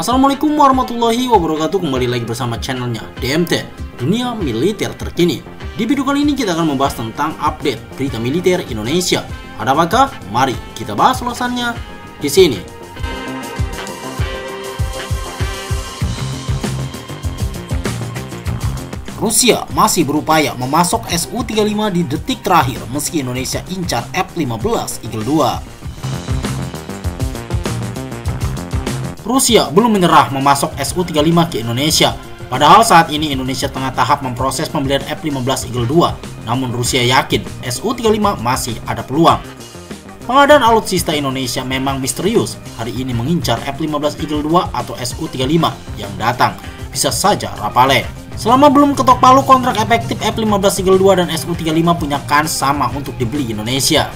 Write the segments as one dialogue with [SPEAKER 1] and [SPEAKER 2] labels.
[SPEAKER 1] Assalamualaikum warahmatullahi wabarakatuh. Kembali lagi bersama channelnya DMT, Dunia Militer Terkini. Di video kali ini kita akan membahas tentang update berita militer Indonesia. Ada apakah? Mari kita bahas ulasannya di sini. Rusia masih berupaya memasok Su-35 di detik terakhir meski Indonesia incar F-15 Eagle II. Rusia belum menyerah memasok Su-35 ke Indonesia. Padahal saat ini Indonesia tengah tahap memproses pembelian F-15 Eagle II. Namun Rusia yakin Su-35 masih ada peluang. Pengadaan alutsista Indonesia memang misterius. Hari ini mengincar F-15 Eagle II atau Su-35 yang datang bisa saja Rafale. Selama belum ketok palu, kontrak efektif F-15 Eagle II dan Su-35 punya kans sama untuk dibeli Indonesia.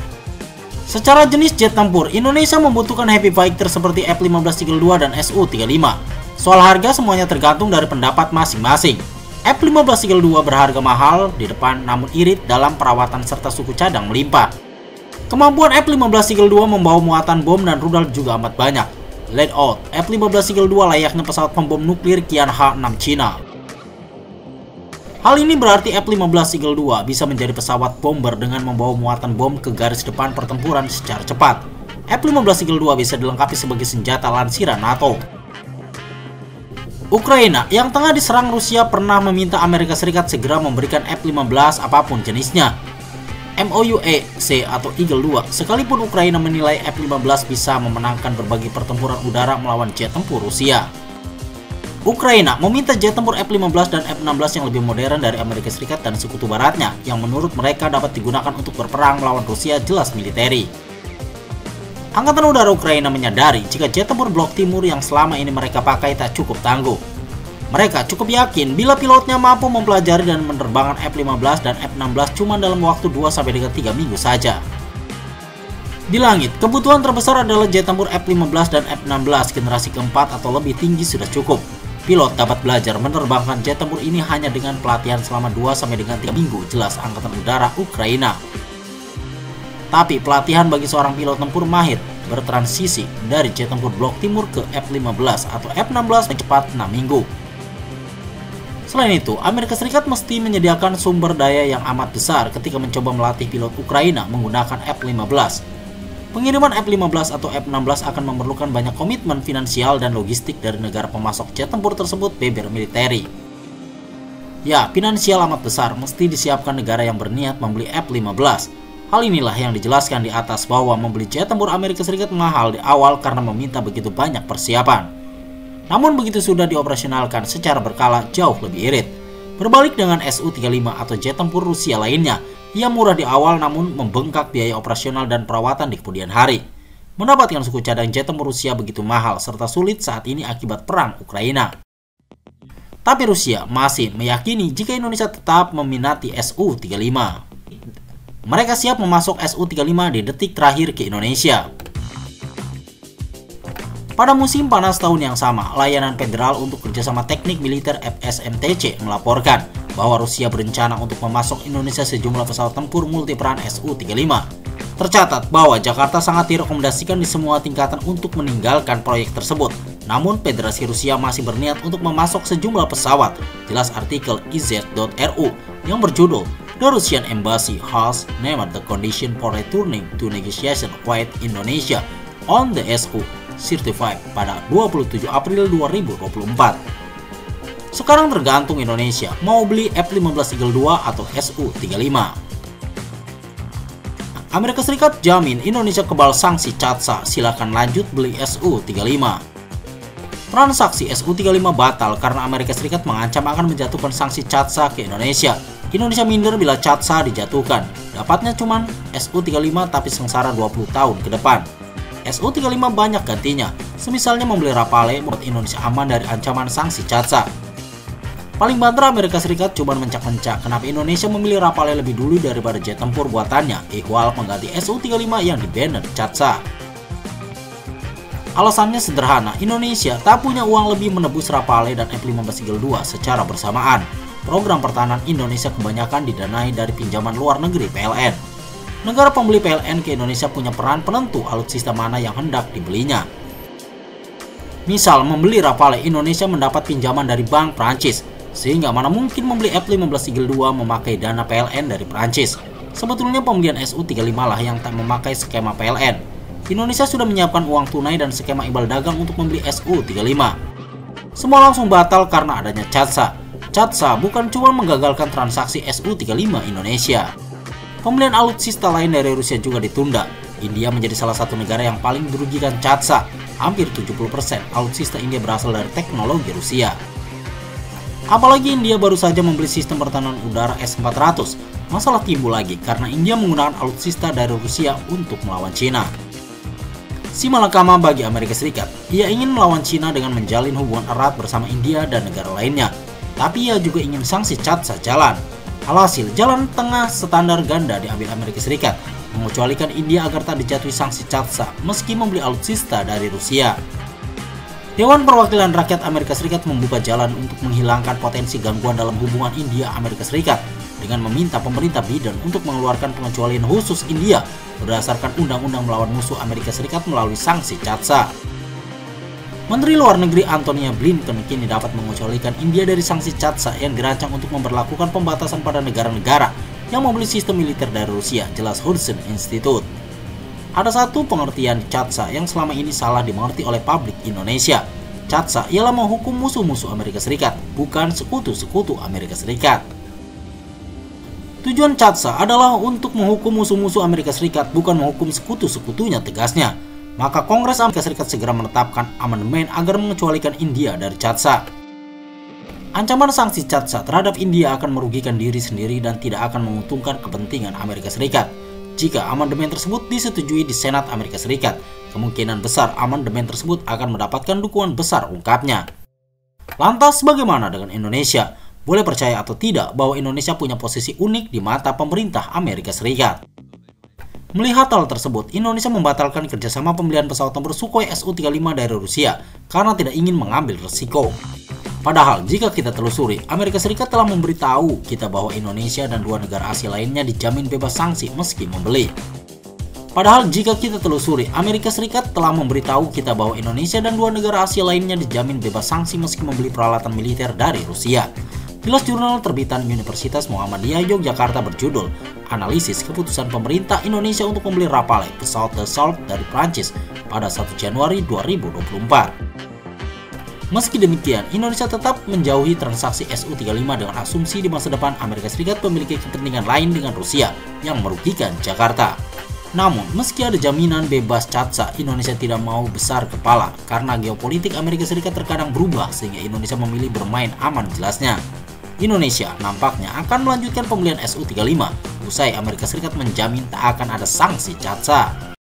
[SPEAKER 1] Secara jenis jet tempur, Indonesia membutuhkan heavy fighter seperti F-15 Eagle II dan Su-35. Soal harga semuanya tergantung dari pendapat masing-masing. F-15 Eagle II berharga mahal di depan namun irit dalam perawatan serta suku cadang melimpah. Kemampuan F-15 Eagle II membawa muatan bom dan rudal juga amat banyak. Layout F-15 Eagle II layaknya pesawat pembom nuklir Qian H-6 Cina. Hal ini berarti F-15 Eagle II bisa menjadi pesawat bomber dengan membawa muatan bom ke garis depan pertempuran secara cepat. F-15 Eagle II bisa dilengkapi sebagai senjata lansiran NATO. Ukraina yang tengah diserang Rusia pernah meminta Amerika Serikat segera memberikan F-15 apapun jenisnya. MOUAC atau Eagle II, sekalipun Ukraina menilai F-15 bisa memenangkan berbagai pertempuran udara melawan jet tempur Rusia. Ukraina meminta jet tempur F-15 dan F-16 yang lebih modern dari Amerika Serikat dan sekutu baratnya, yang menurut mereka dapat digunakan untuk berperang melawan Rusia jelas militeri. Angkatan Udara Ukraina menyadari jika jet tempur Blok Timur yang selama ini mereka pakai tak cukup tangguh. Mereka cukup yakin bila pilotnya mampu mempelajari dan menerbangkan F-15 dan F-16 cuma dalam waktu 2-3 minggu saja. Di langit, kebutuhan terbesar adalah jet tempur F-15 dan F-16 generasi keempat atau lebih tinggi sudah cukup. Pilot dapat belajar menerbangkan jet tempur ini hanya dengan pelatihan selama 2-3 minggu, jelas Angkatan Udara Ukraina. Tapi pelatihan bagi seorang pilot tempur mahir bertransisi dari jet tempur Blok Timur ke F-15 atau F-16 cepat 6 minggu. Selain itu, Amerika Serikat mesti menyediakan sumber daya yang amat besar ketika mencoba melatih pilot Ukraina menggunakan F-15. Pengiriman F-15 atau F-16 akan memerlukan banyak komitmen finansial dan logistik dari negara pemasok jet tempur tersebut, beber militeri. Ya, finansial amat besar mesti disiapkan negara yang berniat membeli F-15. Hal inilah yang dijelaskan di atas bahwa membeli jet tempur Amerika Serikat mahal di awal karena meminta begitu banyak persiapan. Namun begitu sudah dioperasionalkan secara berkala jauh lebih irit. Berbalik dengan Su-35 atau jet tempur Rusia lainnya, ia murah di awal namun membengkak biaya operasional dan perawatan di kemudian hari. Mendapatkan suku cadang jet tempur Rusia begitu mahal serta sulit saat ini akibat perang Ukraina. Tapi Rusia masih meyakini jika Indonesia tetap meminati Su-35. Mereka siap memasok Su-35 di detik terakhir ke Indonesia. Pada musim panas tahun yang sama, Layanan Federal untuk Kerjasama Teknik Militer FSMTC melaporkan bahwa Rusia berencana untuk memasok Indonesia sejumlah pesawat tempur multiperan Su-35. Tercatat bahwa Jakarta sangat direkomendasikan di semua tingkatan untuk meninggalkan proyek tersebut. Namun Federasi Rusia masih berniat untuk memasok sejumlah pesawat, jelas artikel iz.ru yang berjudul The Russian Embassy has named the condition for returning to negotiation with Indonesia on the Su-35 pada 27 April 2024. Sekarang tergantung Indonesia mau beli F-15 Eagle II atau Su-35. Amerika Serikat jamin Indonesia kebal sanksi CATSA, silakan lanjut beli Su-35. Transaksi Su-35 batal karena Amerika Serikat mengancam akan menjatuhkan sanksi CATSA ke Indonesia. Indonesia minder bila CATSA dijatuhkan. Dapatnya cuman Su-35 tapi sengsara 20 tahun ke depan. Su-35 banyak gantinya, semisalnya membeli Rafale membuat Indonesia aman dari ancaman sanksi CATSA. Paling banter Amerika Serikat cuma mencak-mencak kenapa Indonesia memilih Rafale lebih dulu daripada jet tempur buatannya, ihwal mengganti Su-35 yang di-ban CATSA. Alasannya sederhana, Indonesia tak punya uang lebih menebus Rafale dan F-15 Eagle II secara bersamaan. Program pertahanan Indonesia kebanyakan didanai dari pinjaman luar negeri PLN. Negara pembeli PLN ke Indonesia punya peran penentu alutsista mana yang hendak dibelinya. Misal membeli Rafale, Indonesia mendapat pinjaman dari Bank Prancis, sehingga mana mungkin membeli F-15 Eagle 2 memakai dana PLN dari Prancis. Sebetulnya pembelian Su-35 lah yang tak memakai skema PLN. Indonesia sudah menyiapkan uang tunai dan skema imbal dagang untuk membeli Su-35. Semua langsung batal karena adanya CATSA. CATSA bukan cuma menggagalkan transaksi Su-35 Indonesia. Pembelian alutsista lain dari Rusia juga ditunda. India menjadi salah satu negara yang paling dirugikan CATSA. Hampir 70% alutsista India berasal dari teknologi Rusia. Apalagi India baru saja membeli sistem pertahanan udara S-400. Masalah timbul lagi karena India menggunakan alutsista dari Rusia untuk melawan Cina. Si malakama bagi Amerika Serikat, ia ingin melawan Cina dengan menjalin hubungan erat bersama India dan negara lainnya. Tapi ia juga ingin sanksi CATSA jalan. Alhasil, jalan tengah standar ganda diambil Amerika Serikat, mengecualikan India agar tak dijatuhi sanksi CATSA meski membeli alutsista dari Rusia. Dewan Perwakilan Rakyat Amerika Serikat membuka jalan untuk menghilangkan potensi gangguan dalam hubungan India-Amerika Serikat dengan meminta pemerintah Biden untuk mengeluarkan pengecualian khusus India berdasarkan undang-undang melawan musuh Amerika Serikat melalui sanksi CATSA. Menteri Luar Negeri Antony Blinken kini dapat mengecualikan India dari sanksi CATSA yang dirancang untuk memberlakukan pembatasan pada negara-negara yang membeli sistem militer dari Rusia, jelas Hudson Institute. Ada satu pengertian CATSA yang selama ini salah dimengerti oleh publik Indonesia. CATSA ialah menghukum musuh-musuh Amerika Serikat, bukan sekutu-sekutu Amerika Serikat. Tujuan CATSA adalah untuk menghukum musuh-musuh Amerika Serikat, bukan menghukum sekutu-sekutunya, tegasnya. Maka Kongres Amerika Serikat segera menetapkan amandemen agar mengecualikan India dari CATSA. Ancaman sanksi CATSA terhadap India akan merugikan diri sendiri dan tidak akan menguntungkan kepentingan Amerika Serikat. Jika amandemen tersebut disetujui di Senat Amerika Serikat, kemungkinan besar amandemen tersebut akan mendapatkan dukungan besar, ungkapnya. Lantas bagaimana dengan Indonesia? Boleh percaya atau tidak bahwa Indonesia punya posisi unik di mata pemerintah Amerika Serikat. Melihat hal tersebut, Indonesia membatalkan kerjasama pembelian pesawat tempur Sukhoi Su-35 dari Rusia karena tidak ingin mengambil resiko. Padahal jika kita telusuri, Amerika Serikat telah memberitahu kita bahwa Indonesia dan dua negara Asia lainnya dijamin bebas sanksi meski membeli. Padahal jika kita telusuri, Amerika Serikat telah memberitahu kita bahwa Indonesia dan dua negara Asia lainnya dijamin bebas sanksi meski membeli peralatan militer dari Rusia. Jelas jurnal terbitan Universitas Muhammadiyah Yogyakarta berjudul Analisis Keputusan Pemerintah Indonesia untuk Membeli Rafale Pesawat Dassault dari Prancis pada 1 Januari 2024. Meski demikian, Indonesia tetap menjauhi transaksi Su-35 dengan asumsi di masa depan Amerika Serikat memiliki kepentingan lain dengan Rusia yang merugikan Jakarta. Namun, meski ada jaminan bebas CATSA, Indonesia tidak mau besar kepala karena geopolitik Amerika Serikat terkadang berubah sehingga Indonesia memilih bermain aman, jelasnya. Indonesia nampaknya akan melanjutkan pembelian Su-35 usai Amerika Serikat menjamin tak akan ada sanksi CATSA.